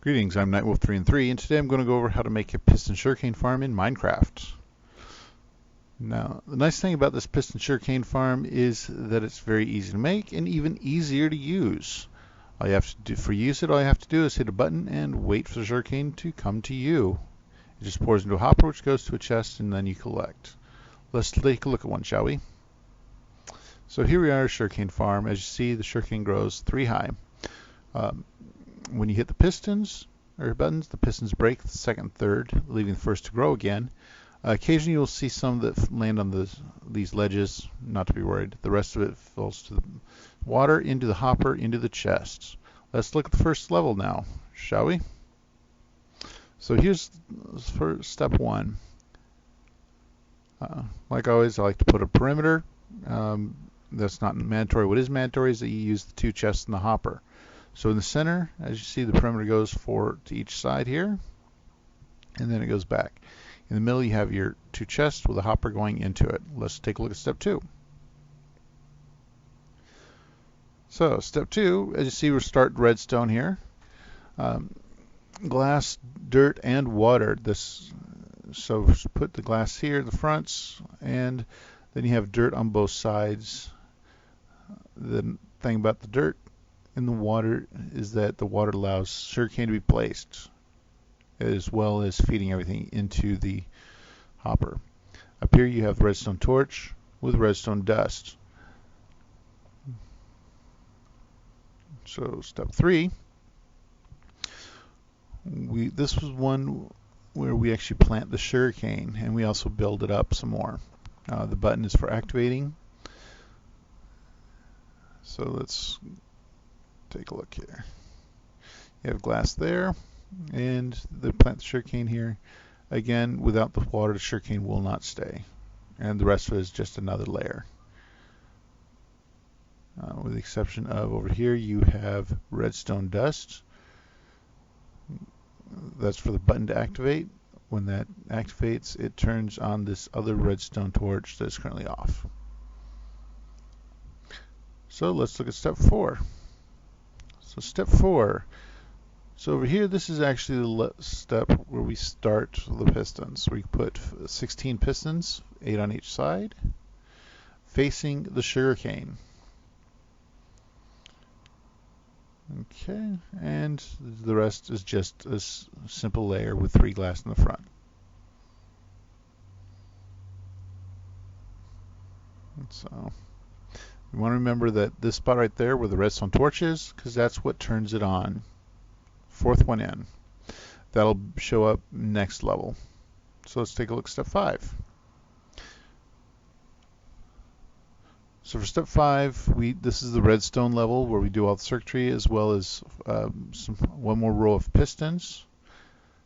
Greetings, I'm knightwolf313, and today I'm going to go over how to make a piston sugarcane farm in Minecraft. Now, the nice thing about this piston sugarcane farm is that it's very easy to make and even easier to use. All you have to do all you have to do is hit a button and wait for the sugarcane to come to you. It just pours into a hopper, which goes to a chest, and then you collect. Let's take a look at one, shall we? So here we are, sugarcane farm. As you see, the sugarcane grows 3 high. When you hit the pistons or buttons, the pistons break the second and third, leaving the first to grow again. Occasionally you'll see some that land on these ledges, not to be worried. The rest of it falls to the water, into the hopper, into the chests. Let's look at the first level now, shall we? So here's for step 1. Like always, I like to put a perimeter. That's not mandatory. What is mandatory is that you use the 2 chests in the hopper. So in the center, as you see, the perimeter goes to each side here, and then it goes back. In the middle, you have your 2 chests with a hopper going into it. Let's take a look at step 2. So step 2, as you see, we'll start redstone here. Glass, dirt, and water. So put the glass here, the fronts, and then you have dirt on both sides. The thing about the dirt in the water is that the water allows sugarcane to be placed, as well as feeding everything into the hopper. Up here you have the redstone torch with redstone dust. So step 3, this was one where we actually plant the sugarcane, and we also build it up some more. The button is for activating. So let's take a look here. You have glass there, and the plant the sugarcane here. Again, without the water, the sugarcane will not stay, and the rest of it is just another layer. With the exception of over here, you have redstone dust. That's for the button to activate. When that activates, it turns on this other redstone torch that's currently off. So let's look at step 4. So step 4. So over here, this is actually the step where we start the pistons. We put 16 pistons, 8 on each side, facing the sugarcane. Okay, and the rest is just a simple layer with 3 glass in the front. So you want to remember that this spot right there where the redstone torch is, because that's what turns it on. 4th one in. That'll show up next level. So let's take a look at step 5. So for step 5, this is the redstone level where we do all the circuitry, as well as one more row of pistons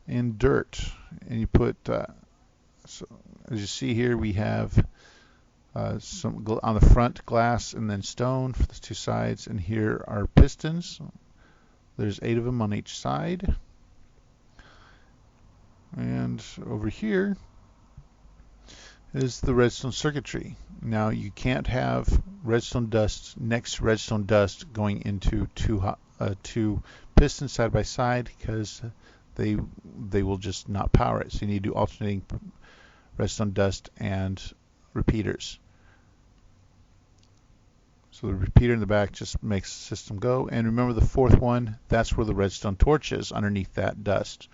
and dirt. And you put, so as you see here, we have some on the front glass and then stone for the 2 sides, and here are pistons. There's 8 of them on each side. And over here is the redstone circuitry. Now you can't have redstone dust next to redstone dust going into two pistons side by side, because they will just not power it. So you need to do alternating redstone dust and repeaters. So the repeater in the back just makes the system go. And remember, the 4th one, that's where the redstone torch is, underneath that dust.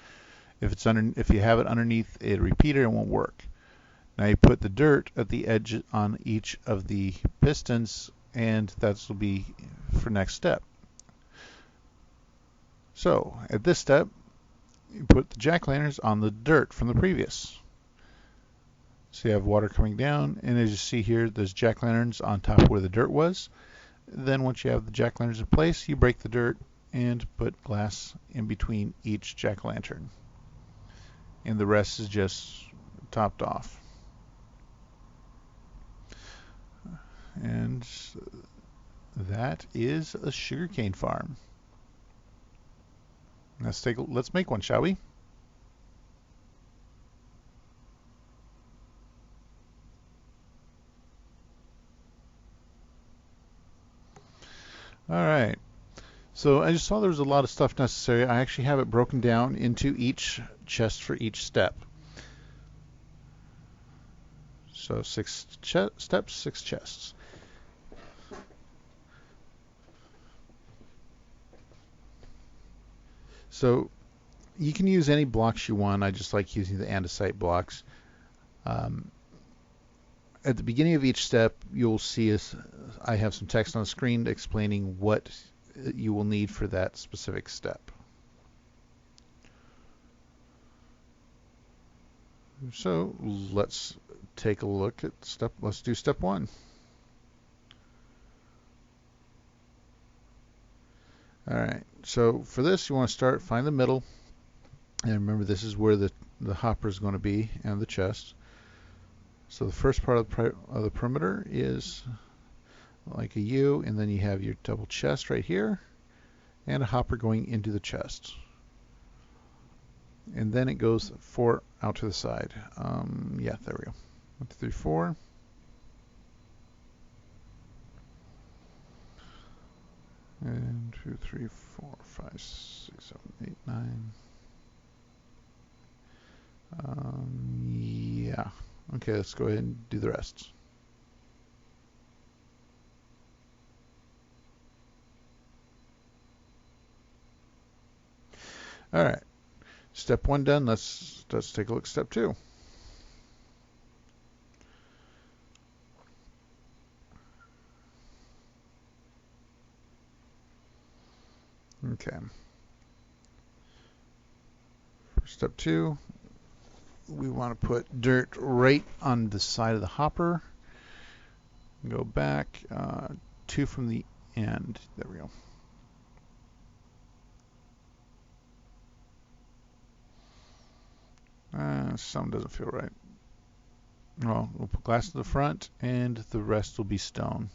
If you have it underneath a repeater, it won't work. Now you put the dirt at the edge on each of the pistons, and that will be for next step. So at this step, you put the jack-o'-lanterns on the dirt from the previous. So you have water coming down, and as you see here, there's jack-o'-lanterns on top where the dirt was. Then once you have the jack-o'-lanterns in place, you break the dirt and put glass in between each jack-o'-lantern. And the rest is just topped off. And that is a sugarcane farm. Let's make one, shall we? All right. So I just saw there was a lot of stuff necessary. I actually have it broken down into each chest for each step. So 6 steps, 6 chests. So you can use any blocks you want. I just like using the andesite blocks. At the beginning of each step, you'll see I have some text on the screen explaining what you will need for that specific step. So let's take a look at let's do step 1. All right, so for this, you want to find the middle. And remember, this is where the hopper is going to be and the chest. So the first part of the perimeter is like a U, and then you have your double chest right here, and a hopper going into the chest. And then it goes 4 out to the side. Yeah, there we go. 1, 2, 3, 4. And 2, 3, 4, 5, 6, 7, 8, 9. Yeah. Okay, let's go ahead and do the rest. All right. Step 1 done. Let's take a look at step 2. Okay. For step 2, we want to put dirt right on the side of the hopper. Go back 2 from the end. There we go. Some doesn't feel right. Well, we'll put glass to the front, and the rest will be stone.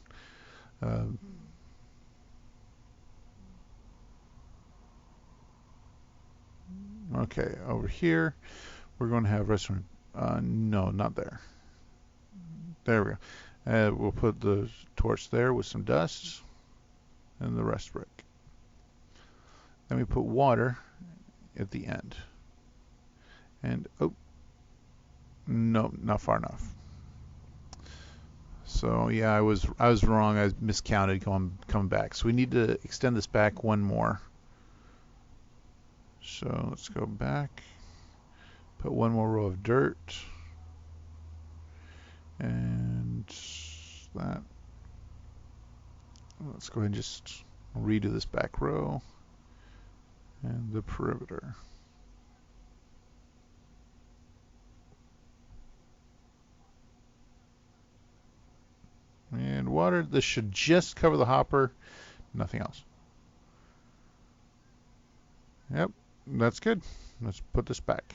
Okay, over here, we're going to have redstone. No, not there. There we go. We'll put the torch there with some dust, and the rest brick. Then we put water at the end. And, oh, no, not far enough. So yeah, I was wrong. I miscounted coming back. So we need to extend this back 1 more. So let's go back, put 1 more row of dirt, and that. Let's go ahead and just redo this back row and the perimeter. And water. This should just cover the hopper, nothing else. Yep, that's good. Let's put this back.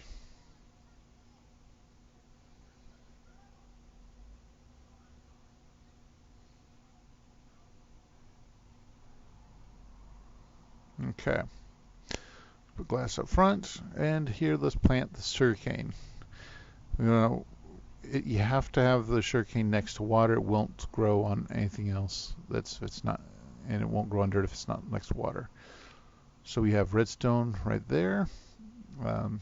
Okay. Put glass up front, and here let's plant the sugarcane. You have to have the sugarcane next to water. It won't grow on anything else. It's not, and it won't grow on dirt if it's not next to water. So we have redstone right there, and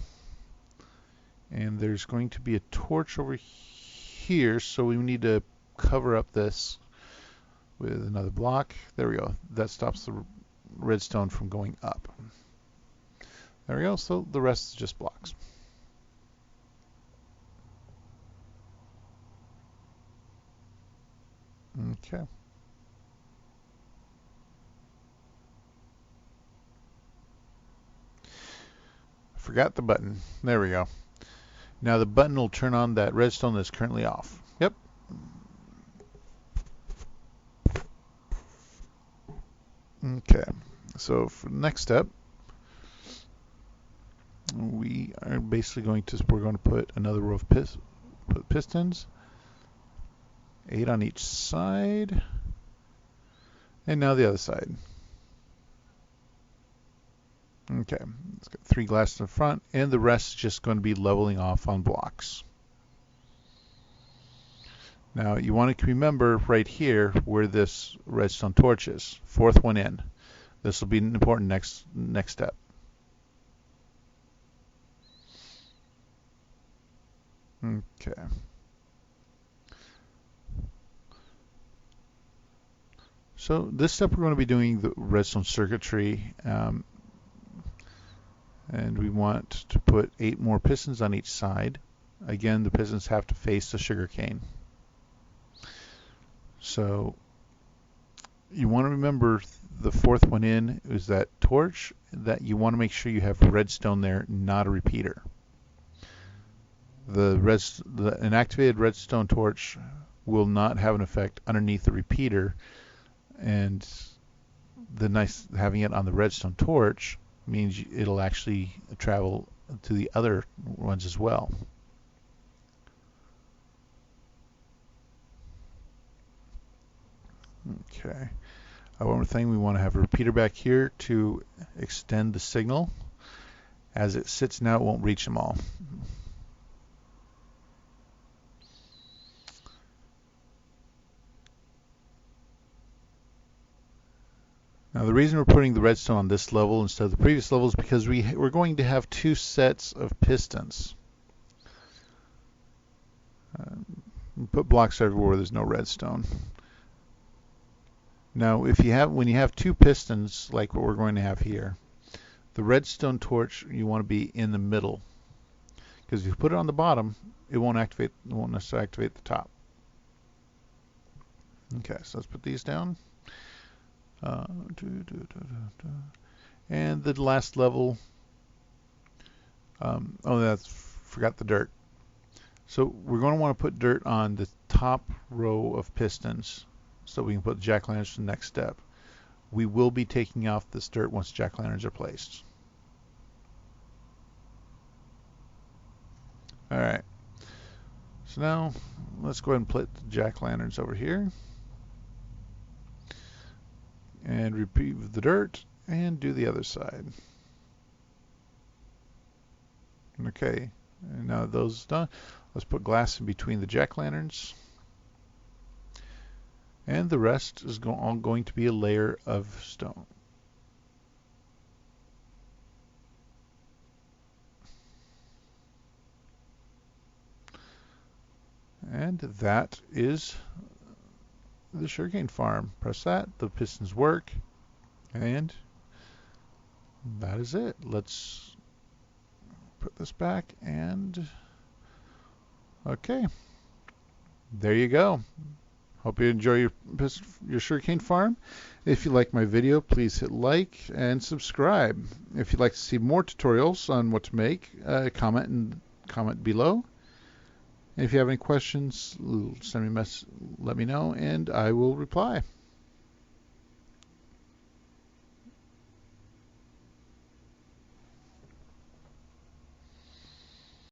there's going to be a torch over here. So we need to cover up this with another block. There we go. That stops the redstone from going up. There we go. So the rest is just blocks. Okay. Forgot the button. There we go. Now the button will turn on that redstone that's currently off. Yep. Okay. So for the next step, we are basically we're going to put another row of pistons. 8 on each side. And now the other side. Okay, it's got 3 glass in the front, and the rest is just going to be leveling off on blocks. Now you want to remember right here where this redstone torch is, 4th one in. This will be an important next step. Okay. So this step we're going to be doing the redstone circuitry, and we want to put 8 more pistons on each side. Again, the pistons have to face the sugarcane. So you want to remember the fourth one in is that torch, that you want to make sure you have redstone there, not a repeater. An activated redstone torch will not have an effect underneath the repeater, and having it on the redstone torch means it'll actually travel to the other ones as well. Okay. One more thing, we want to have a repeater back here to extend the signal. As it sits now, it won't reach them all. Now the reason we're putting the redstone on this level instead of the previous level is because we're going to have 2 sets of pistons. Put blocks everywhere where there's no redstone. Now when you have 2 pistons like what we're going to have here, the redstone torch you want to be in the middle, because if you put it on the bottom, it won't necessarily activate the top. Okay, so let's put these down. And the last level, forgot the dirt. So we're going to want to put dirt on the top row of pistons so we can put jack-o'-lanterns for the next step. We will be taking off this dirt once jack-o'-lanterns are placed. Alright, so now let's go ahead and put the jack-o'-lanterns over here. And repeat the dirt and do the other side. Okay, and now those are done. Let's put glass in between the jack-o'-lanterns. And the rest is all going to be a layer of stone. And that is the sugarcane farm. Press that, the pistons work, and that is it. Let's put this back, and okay, there you go. Hope you enjoy your sugarcane farm. If you like my video, please hit like and subscribe. If you'd like to see more tutorials on what to make, comment below. And if you have any questions, send me a message, let me know, and I will reply.